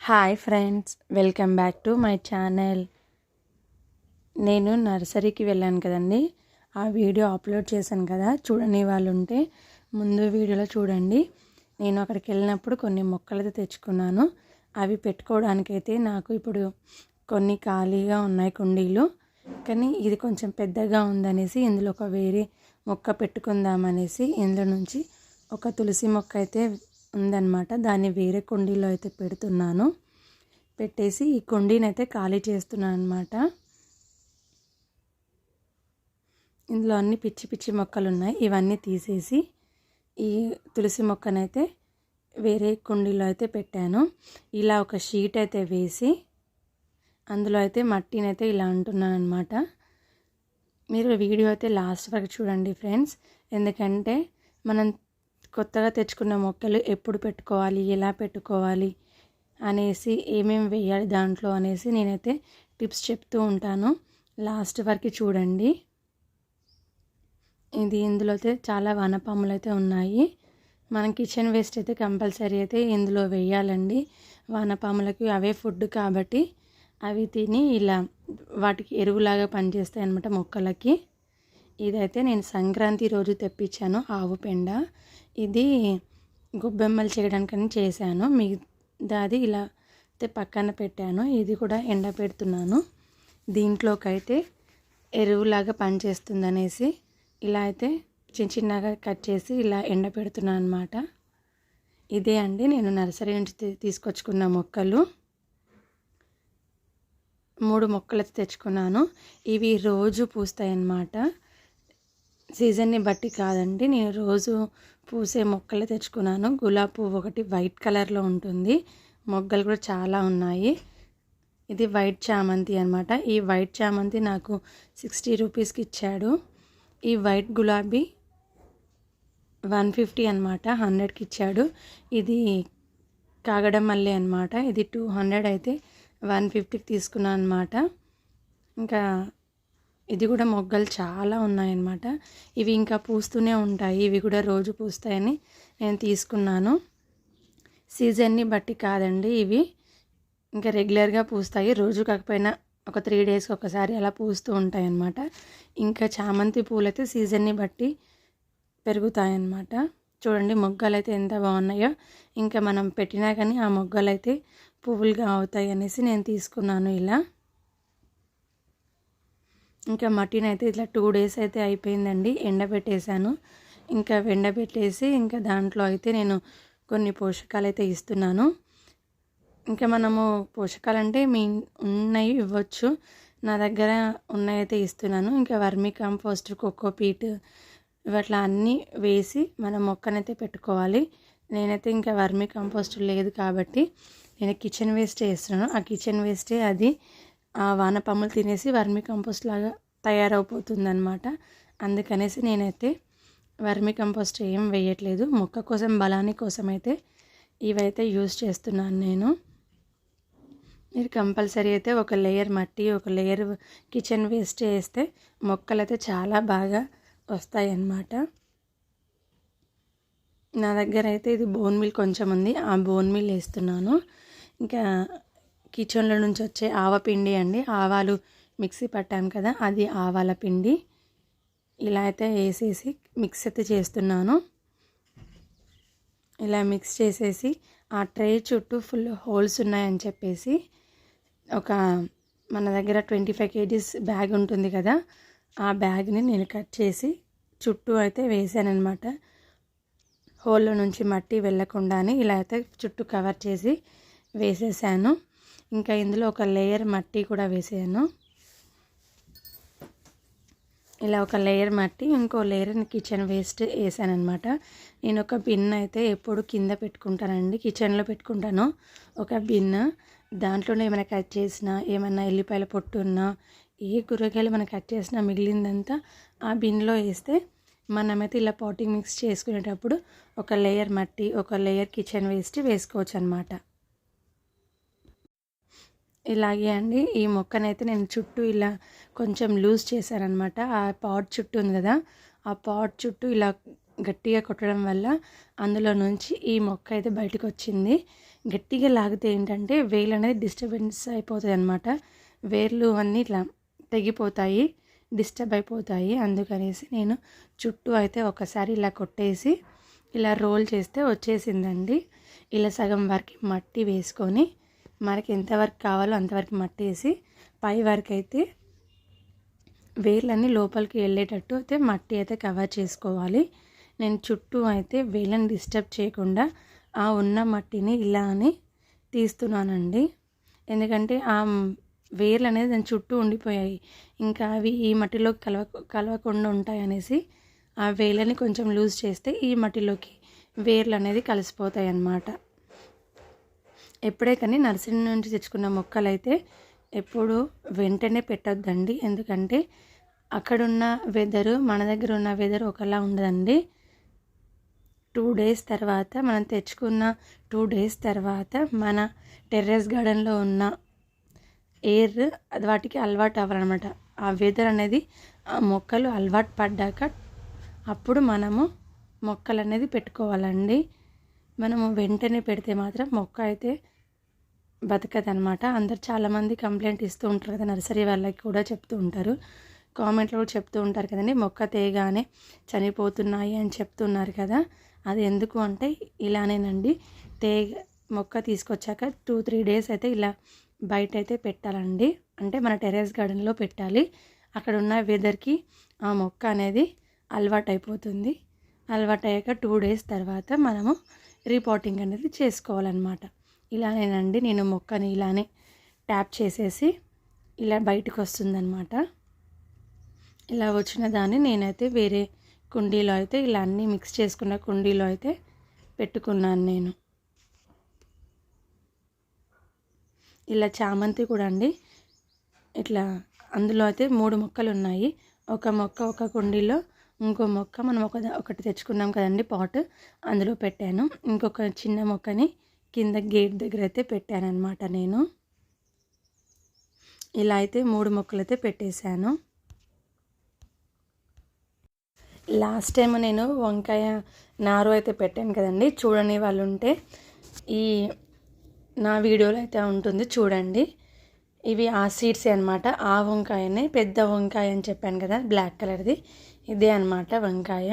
Hi friends, welcome back to my channel. నేను నర్సరీకి వెళ్ళాను కదండి, ఆ వీడియో అప్లోడ్ చేశాను కదా. చూడని వాళ్ళు ఉంటే ముందు వీడియోలో చూడండి. నేను అక్కడికి వెళ్ళినప్పుడు కొన్ని మొక్కలైతే తెచ్చుకున్నాను. అవి పెట్టుకోవడానికైతే నాకు ఇప్పుడు కొన్ని ఖాళీగా ఉన్నాయి కుండీలు, కానీ ఇది కొంచెం పెద్దగా ఉందనేసి ఇందులో ఒక వేరే మొక్క పెట్టుకుందామనేసి ఇందులో నుంచి ఒక తులసి మొక్క అయితే ఉందన్నమాట. దాన్ని వేరే కుండీలో అయితే పెడుతున్నాను. పెట్టేసి ఈ కుండీని అయితే ఖాళీ చేస్తున్నాను అనమాట. ఇందులో అన్ని పిచ్చి పిచ్చి మొక్కలు ఉన్నాయి. ఇవన్నీ తీసేసి ఈ తులసి మొక్కనైతే వేరే కుండీలో అయితే పెట్టాను. ఇలా ఒక షీట్ అయితే వేసి అందులో అయితే మట్టిని అయితే ఇలా అంటున్నాను అనమాట. మీరు వీడియో అయితే లాస్ట్ వరకు చూడండి ఫ్రెండ్స్, ఎందుకంటే మనం కొత్తగా తెచ్చుకున్న మొక్కలు ఎప్పుడు పెట్టుకోవాలి, ఎలా పెట్టుకోవాలి అనేసి, ఏమేమి వేయాలి దాంట్లో అనేసి నేనైతే టిప్స్ చెప్తూ ఉంటాను. లాస్ట్ వరకు చూడండి. ఇందులో అయితే చాలా వానపాములు అయితే ఉన్నాయి. మనం కిచెన్ వేస్ట్ అయితే కంపల్సరీ అయితే ఇందులో వేయాలండి. వానపాములకి అవే ఫుడ్ కాబట్టి అవి తిని ఇలా వాటికి ఎరువులాగా పనిచేస్తాయి అన్నమాట మొక్కలకి. ఇదైతే నేను సంక్రాంతి రోజు తెప్పించాను ఆవు పెండ. ఇది గొబ్బెమ్మలు చేయడానికని చేశాను. మిగతాది ఇలా అయితే పక్కన పెట్టాను. ఇది కూడా ఎండబెడుతున్నాను. దీంట్లోకైతే ఎరువులాగా పనిచేస్తుంది అనేసి ఇలా అయితే చిన్న చిన్నగా కట్ చేసి ఇలా ఎండబెడుతున్నాను అనమాట. ఇదే అండి నేను నర్సరీ నుంచి తీసుకొచ్చుకున్న మొక్కలు. 3 మొక్కలు అయితే తెచ్చుకున్నాను. ఇవి రోజు పూస్తాయి అన్నమాట. సీజన్ని బట్టి కాదండి, నేను రోజు పూసే మొక్కలే తెచ్చుకున్నాను. గులాబీ పువ్వు ఒకటి వైట్ కలర్లో ఉంటుంది. మొగ్గలు కూడా చాలా ఉన్నాయి. ఇది వైట్ చామంతి అనమాట. ఈ వైట్ చామంతి నాకు 60 రూపీస్కి ఇచ్చాడు. ఈ వైట్ గులాబీ 150 అనమాట, 100కి ఇచ్చాడు. ఇది కాగడం మల్లె అనమాట. ఇది 200 అయితే 150కి తీసుకున్నాను అనమాట. ఇంకా ఇది కూడా మొగ్గలు చాలా ఉన్నాయన్నమాట. ఇవి ఇంకా పూస్తూనే ఉంటాయి. ఇవి కూడా రోజు పూస్తాయని నేను తీసుకున్నాను. సీజన్ని బట్టి కాదండి, ఇవి ఇంకా రెగ్యులర్గా పూస్తాయి. రోజు కాకపోయినా ఒక 3 డేస్కి ఒకసారి అలా పూస్తూ ఉంటాయి అన్నమాట. ఇంకా చామంతి పూలు అయితే సీజన్ని బట్టి పెరుగుతాయన్నమాట. చూడండి మొగ్గలు అయితే ఎంత బాగున్నాయో. ఇంకా మనం పెట్టినా కానీ ఆ మొగ్గలు అయితే పువ్వులుగా అవుతాయి అనేసి నేను తీసుకున్నాను ఇలా. ఇంకా మట్టిని అయితే ఇట్లా 2 డేస్ అయితే అయిపోయిందండి, ఎండబెట్టేశాను. ఇంకా ఎండబెట్టేసి ఇంకా దాంట్లో అయితే నేను కొన్ని పోషకాలు అయితే ఇస్తున్నాను. ఇంకా మనము పోషకాలు అంటే మీ ఉన్నాయి ఇవ్వచ్చు, నా దగ్గర ఉన్నాయి అయితే ఇస్తున్నాను. ఇంకా వర్మీ కంపోస్ట్, కోకోపీట్ ఇవట్లా అన్నీ వేసి మనం మొక్కనైతే పెట్టుకోవాలి. నేనైతే ఇంకా వర్మీ కంపోస్ట్ లేదు కాబట్టి నేను కిచెన్ వేస్ట్ వేస్తున్నాను. ఆ కిచెన్ వేస్టే అది ఆ వానపాములు తినేసి వర్మీ కంపోస్ట్ లాగా తయారైపోతుంది అనమాట. అందుకనేసి నేనైతే వర్మీ కంపోస్ట్ ఏం వేయట్లేదు. మొక్క కోసం, బలాని కోసం అయితే ఇవైతే యూజ్ చేస్తున్నాను నేను. మీరు కంపల్సరీ అయితే ఒక లేయర్ మట్టి, ఒక లేయర్ కిచెన్ వేస్ట్ వేస్తే మొక్కలు అయితే చాలా బాగా వస్తాయి అన్నమాట. నా దగ్గర అయితే ఇది బోన్ మిల్ కొంచెం ఉంది, ఆ బోన్ మిల్ వేస్తున్నాను. ఇంకా కిచెన్లో నుంచి వచ్చే ఆవపిండి అండి, ఆవాలు మిక్సీ పట్టాను కదా, అది ఆవాల పిండి ఇలా అయితే వేసేసి మిక్స్ అయితే చేస్తున్నాను. ఇలా మిక్స్ చేసేసి ఆ ట్రే చుట్టూ ఫుల్ హోల్స్ ఉన్నాయని చెప్పేసి ఒక మన దగ్గర 25 kgs బ్యాగ్ ఉంటుంది కదా, ఆ బ్యాగ్ని నేను కట్ చేసి చుట్టూ అయితే వేసాను అనమాట. హోల్లో నుంచి మట్టి వెళ్ళకుండా అని ఇలా అయితే చుట్టూ కవర్ చేసి వేసేసాను. ఇంకా ఇందులో ఒక లేయర్ మట్టి కూడా వేసాను. ఇలా ఒక లేయర్ మట్టి, ఇంకో లేయర్ కిచెన్ వేస్ట్ వేసాను అనమాట. నేను ఒక బిన్ అయితే ఎప్పుడు కింద పెట్టుకుంటానండి, కిచెన్లో పెట్టుకుంటాను ఒక బిన్. దాంట్లోనే ఏమైనా కట్ చేసినా, ఏమైనా ఎల్లిపాయల పొట్టు ఉన్నా, ఏ కూరగాయలు మనం కట్ చేసినా మిగిలిందంతా ఆ బిన్లో వేస్తే మనమైతే ఇలా పాటింగ్ మిక్స్ చేసుకునేటప్పుడు ఒక లేయర్ మట్టి, ఒక లేయర్ కిచెన్ వేస్ట్ వేసుకోవచ్చు అనమాట. ఇలాగే అండి ఈ మొక్కనైతే నేను చుట్టూ ఇలా కొంచెం లూజ్ చేశానమాట. ఆ పాట్ చుట్టూ ఉంది కదా, ఆ పాట్ చుట్టూ ఇలా గట్టిగా కొట్టడం వల్ల అందులో నుంచి ఈ మొక్క అయితే బయటకు వచ్చింది. గట్టిగా లాగితే ఏంటంటే వేలు అనేది డిస్టర్బెన్స్ అయిపోతుంది అనమాట. వేర్లు అన్నీ ఇట్లా తెగిపోతాయి, డిస్టర్బ్ అయిపోతాయి. అందుకనేసి నేను చుట్టూ అయితే ఒకసారి ఇలా కొట్టేసి ఇలా రోల్ చేస్తే వచ్చేసిందండి. ఇలా సగం వరకు మట్టి వేసుకొని మనకి ఎంతవరకు కావాలో అంతవరకు మట్టి వేసి పై వరకు అయితే వేర్లన్నీ లోపలికి వెళ్ళేటట్టు అయితే మట్టి అయితే కవర్ చేసుకోవాలి. నేను చుట్టూ అయితే వేళ్ళని డిస్టర్బ్ చేయకుండా ఆ ఉన్న మట్టిని ఇలా అని తీస్తున్నానండి. ఎందుకంటే ఆ వేర్లు అనేది దాని చుట్టూ ఉండిపోయాయి, ఇంకా అవి ఈ మట్టిలోకి కలవకుండా ఉంటాయి అనేసి ఆ వేళ్ళని కొంచెం లూజ్ చేస్తే ఈ మట్టిలోకి వేర్లు అనేది కలిసిపోతాయి అన్నమాట. ఎప్పుడే కానీ నర్సరీ నుంచి తెచ్చుకున్న మొక్కలైతే ఎప్పుడు వెంటనే పెట్టొద్దండి. ఎందుకంటే అక్కడున్న వెదరు మన దగ్గర ఉన్న వెదర్ ఒకలా ఉండదండి. 2 డేస్ తర్వాత మనం తెచ్చుకున్న 2 డేస్ తర్వాత మన టెర్రస్ గార్డెన్లో ఉన్న ఎయిర్ వాటికి అలవాటు అవ్వాలన్నమాట. ఆ వెదర్ అనేది ఆ మొక్కలు అలవాటు పడ్డాక అప్పుడు మనము మొక్కలు అనేది పెట్టుకోవాలండి. మనము వెంటనే పెడితే మాత్రం మొక్క అయితే బతకదనమాట. అందరు చాలామంది కంప్లైంట్ ఇస్తూ ఉంటారు కదా, నర్సరీ వాళ్ళకి కూడా చెప్తూ ఉంటారు, కామెంట్లో కూడా చెప్తూ ఉంటారు కదండి, మొక్క తేగానే చనిపోతున్నాయి అని చెప్తున్నారు కదా. అది ఎందుకు అంటే ఇలానేనండి. మొక్క తీసుకొచ్చాక 2-3 డేస్ అయితే ఇలా బయట అయితే పెట్టాలండి. అంటే మన టెర్రస్ గార్డెన్లో పెట్టాలి. అక్కడ ఉన్న వెదర్కి ఆ మొక్క అనేది అలవాటు అయిపోతుంది. అలవాటు అయ్యాక 2 డేస్ తర్వాత మనము రీపాటింగ్ అనేది చేసుకోవాలన్నమాట. ఇలానేనండి నేను మొక్కని ఇలానే ట్యాప్ చేసేసి ఇలా బయటకు వస్తుందన్నమాట. ఇలా వచ్చిన దాన్ని నేనైతే వేరే కుండీలో అయితే ఇలా అన్నీ మిక్స్ చేసుకున్న కుండీలో అయితే పెట్టుకున్నాను నేను. ఇలా చామంతి కూడా అండి, ఇట్లా అందులో అయితే 3 మొక్కలు ఉన్నాయి. ఒక మొక్క ఒక కుండీలో, ఇంకో మొక్క మనం ఒకటి తెచ్చుకున్నాం కదండి పాట్, అందులో పెట్టాను. ఇంకొక చిన్న మొక్కని కింద గేట్ దగ్గర అయితే పెట్టాను అనమాట నేను. ఇలా అయితే 3 మొక్కలు అయితే పెట్టేశాను. లాస్ట్ టైం నేను వంకాయ నారు అయితే పెట్టాను కదండి, చూడని వాళ్ళు ఉంటే ఈ నా వీడియోలో అయితే ఉంటుంది చూడండి. ఇవి ఆ సీడ్సే అనమాట. ఆ వంకాయనే పెద్ద వంకాయ అని చెప్పాను కదా బ్లాక్ కలర్ది, ఇదే అనమాట వంకాయ.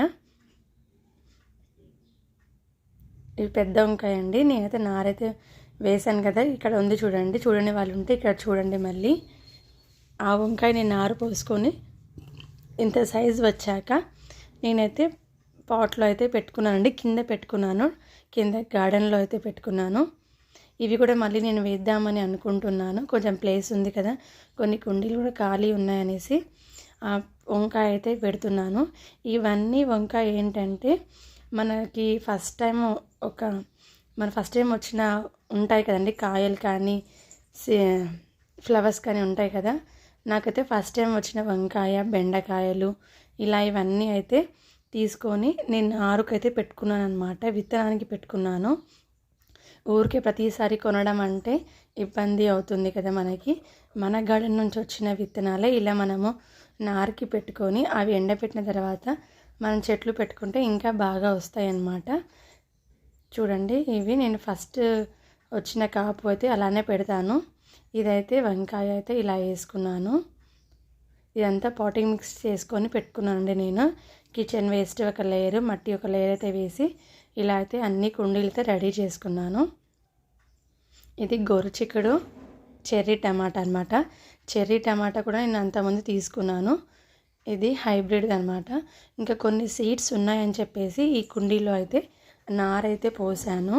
ఇవి పెద్ద వంకాయ అండి. నేనైతే నారైతే వేసాను కదా, ఇక్కడ ఉంది చూడండి. చూడని వాళ్ళు ఉంటే ఇక్కడ చూడండి. మళ్ళీ ఆ వంకాయ నేను నారు పోసుకొని ఇంత సైజు వచ్చాక నేనైతే పాట్లో అయితే పెట్టుకున్నానండి. కింద పెట్టుకున్నాను, కింద గార్డెన్లో అయితే పెట్టుకున్నాను. ఇవి కూడా మళ్ళీ నేను వేద్దామని అనుకుంటున్నాను. కొంచెం ప్లేస్ ఉంది కదా, కొన్ని కుండీలు కూడా ఖాళీ ఉన్నాయనేసి ఆ వంకాయ అయితే పెడుతున్నాను. ఇవన్నీ వంకాయ ఏంటంటే మనకి ఫస్ట్ టైం వచ్చిన ఉంటాయి కదండి, కాయలు కానీ ఫ్లవర్స్ కానీ ఉంటాయి కదా. నాకైతే ఫస్ట్ టైం వచ్చిన వంకాయ, బెండకాయలు ఇలా ఇవన్నీ అయితే తీసుకొని నేను ఆరుకైతే పెట్టుకున్నాను అనమాట. విత్తనానికి పెట్టుకున్నాను. ఊరికే ప్రతిసారి కొనడం అంటే ఇబ్బంది అవుతుంది కదా మనకి. మన గార్డెన్ నుంచి వచ్చిన విత్తనాలే ఇలా మనము నారుకి పెట్టుకొని అవి ఎండబెట్టిన తర్వాత మనం చెట్లు పెట్టుకుంటే ఇంకా బాగా వస్తాయి అన్నమాట. చూడండి, ఇవి నేను ఫస్ట్ వచ్చిన కాపు అయితే అలానే పెడతాను. ఇదైతే వంకాయ అయితే ఇలా వేసుకున్నాను. ఇదంతా పాటింగ్ మిక్స్ చేసుకొని పెట్టుకున్నానండి నేను. కిచెన్ వేస్ట్ ఒక లేయర్, మట్టి ఒక లేయర్ అయితే వేసి ఇలా అయితే అన్ని కుండీలు అయితే రెడీ చేసుకున్నాను. ఇది గోరుచిక్కుడు చెర్రీ టమాటా అనమాట. చెర్రీ టమాటా కూడా నేను అంతకుముందు తీసుకున్నాను. ఇది హైబ్రిడ్ అనమాట. ఇంకా కొన్ని సీడ్స్ ఉన్నాయని చెప్పేసి ఈ కుండీలో అయితే నారైతే పోసాను.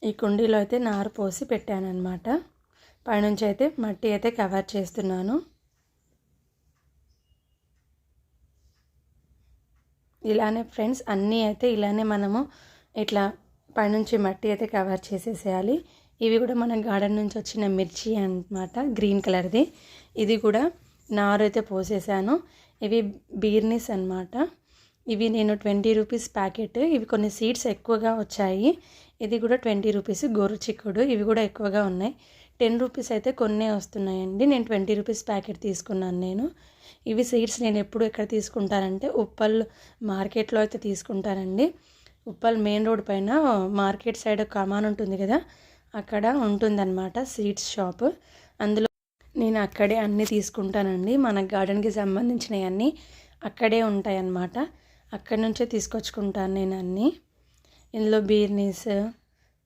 ఈ కుండీలో అయితే నారు పోసి పెట్టాను అనమాట. పైనుంచి అయితే మట్టి అయితే కవర్ చేస్తున్నాను. ఇలానే ఫ్రెండ్స్ అన్నీ అయితే ఇలానే మనము ఇట్లా పైనుంచి మట్టి అయితే కవర్ చేసేసేయాలి. ఇవి కూడా మన గార్డెన్ నుంచి వచ్చిన మిర్చి అన్నమాట, గ్రీన్ కలర్ది. ఇది కూడా నారు అయితే పోసేసాను. ఇవి బీర్నీస్ అన్నమాట. ఇవి నేను 20 రూపీస్ ప్యాకెట్. ఇవి కొన్ని సీడ్స్ ఎక్కువగా వచ్చాయి. ఇది కూడా 20 రూపీస్ గోరుచిక్కుడు. ఇవి కూడా ఎక్కువగా ఉన్నాయి. 10 రూపీస్ అయితే కొన్నే వస్తున్నాయండి. నేను 20 రూపీస్ ప్యాకెట్ తీసుకున్నాను నేను. ఇవి సీడ్స్ నేను ఎప్పుడు ఎక్కడ తీసుకుంటానంటే ఉప్పల్ మార్కెట్లో అయితే తీసుకుంటానండి. ఉప్పల్ మెయిన్ రోడ్ పైన మార్కెట్ సైడ్ కమాన్ ఉంటుంది కదా, అక్కడ ఉంటుందన్నమాట సీడ్స్ షాప్. అందులో నేను అక్కడే అన్నీ తీసుకుంటానండి. మన గార్డెన్కి సంబంధించినవి అన్నీ అక్కడే ఉంటాయన్నమాట. అక్కడి నుంచే తీసుకొచ్చుకుంటాను నేను అన్నీ. ఇందులో బీర్నీస్,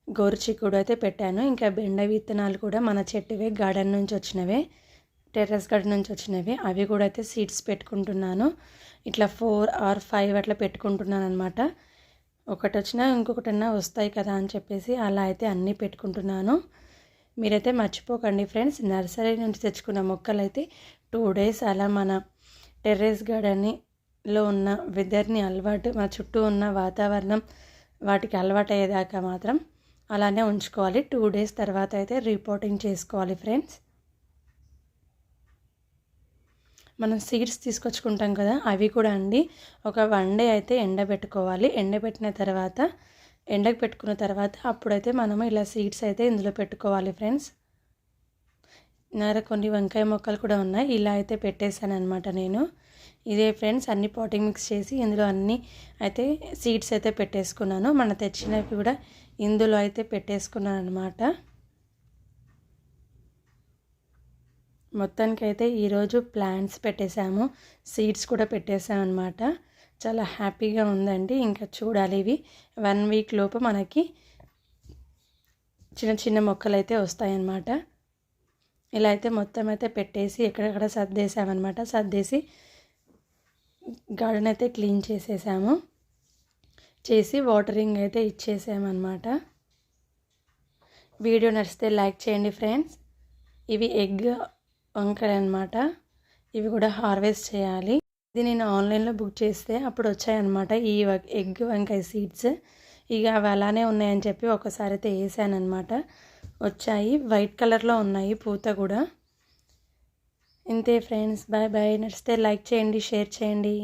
గోరుచిక్కుడు అయితే పెట్టాను. ఇంకా బెండ విత్తనాలు కూడా మన చెట్టువే, గార్డెన్ నుంచి వచ్చినవే, టెర్రస్ గార్డెన్ నుంచి వచ్చినవి. అవి కూడా అయితే సీడ్స్ పెట్టుకుంటున్నాను. ఇట్లా 4 or 5 అట్లా పెట్టుకుంటున్నాను అనమాట. ఒకటి వచ్చినా ఇంకొకటన్నా వస్తాయి కదా అని చెప్పేసి అలా అయితే అన్నీ పెట్టుకుంటున్నాను. మీరైతే మర్చిపోకండి ఫ్రెండ్స్, నర్సరీ నుంచి తెచ్చుకున్న మొక్కలు అయితే 2 days అలా మన టెర్రస్ గార్డెన్లో ఉన్న వెదర్ని అలవాటు, మన చుట్టూ ఉన్న వాతావరణం వాటికి అలవాటు అయ్యేదాకా మాత్రం అలానే ఉంచుకోవాలి. 2 days తర్వాత అయితే రిపోర్టింగ్ చేసుకోవాలి ఫ్రెండ్స్. మనం సీడ్స్ తీసుకొచ్చుకుంటాం కదా, అవి కూడా అండి ఒక 1 day అయితే ఎండబెట్టుకోవాలి. ఎండబెట్టిన తర్వాత, ఎండకు పెట్టుకున్న తర్వాత అప్పుడైతే మనము ఇలా సీడ్స్ అయితే ఇందులో పెట్టుకోవాలి ఫ్రెండ్స్. నా కొన్ని వంకాయ మొక్కలు కూడా ఉన్నాయి, ఇలా అయితే పెట్టేశాను అనమాట నేను. ఇదే ఫ్రెండ్స్ అన్ని పాటింగ్ మిక్స్ చేసి ఇందులో అన్నీ అయితే సీడ్స్ అయితే పెట్టేసుకున్నాను. మన తెచ్చినవి కూడా ఇందులో అయితే పెట్టేసుకున్నాను అనమాట. మొత్తానికైతే ఈరోజు ప్లాంట్స్ పెట్టేశాము, సీడ్స్ కూడా పెట్టేశాము అనమాట. చాలా హ్యాపీగా ఉందండి. ఇంకా చూడాలి, ఇవి 1 week లోపు మనకి చిన్న చిన్న మొక్కలు అయితే వస్తాయన్నమాట. ఇలా అయితే మొత్తం అయితే పెట్టేసి ఎక్కడెక్కడ సర్దేశామన్నమాట. సర్దేసి గార్డెన్ అయితే క్లీన్ చేసేసాము, చేసి వాటరింగ్ అయితే ఇచ్చేసామన్నమాట. వీడియో నచ్చితే లైక్ చేయండి ఫ్రెండ్స్. ఇవి ఎగ్ వంకాయలు అనమాట. ఇవి కూడా హార్వెస్ట్ చేయాలి. ఇది నేను ఆన్లైన్లో బుక్ చేస్తే అప్పుడు వచ్చాయన్నమాట ఈ ఎగ్ వంకాయ సీడ్స్. ఇక అవి అలానే ఉన్నాయని చెప్పి ఒకసారి అయితే వేసాను అనమాట. వచ్చాయి, వైట్ కలర్లో ఉన్నాయి, పూత కూడా. ఇంతే ఫ్రెండ్స్, బాయ్ బాయ్. నచ్చితే లైక్ చేయండి, షేర్ చేయండి.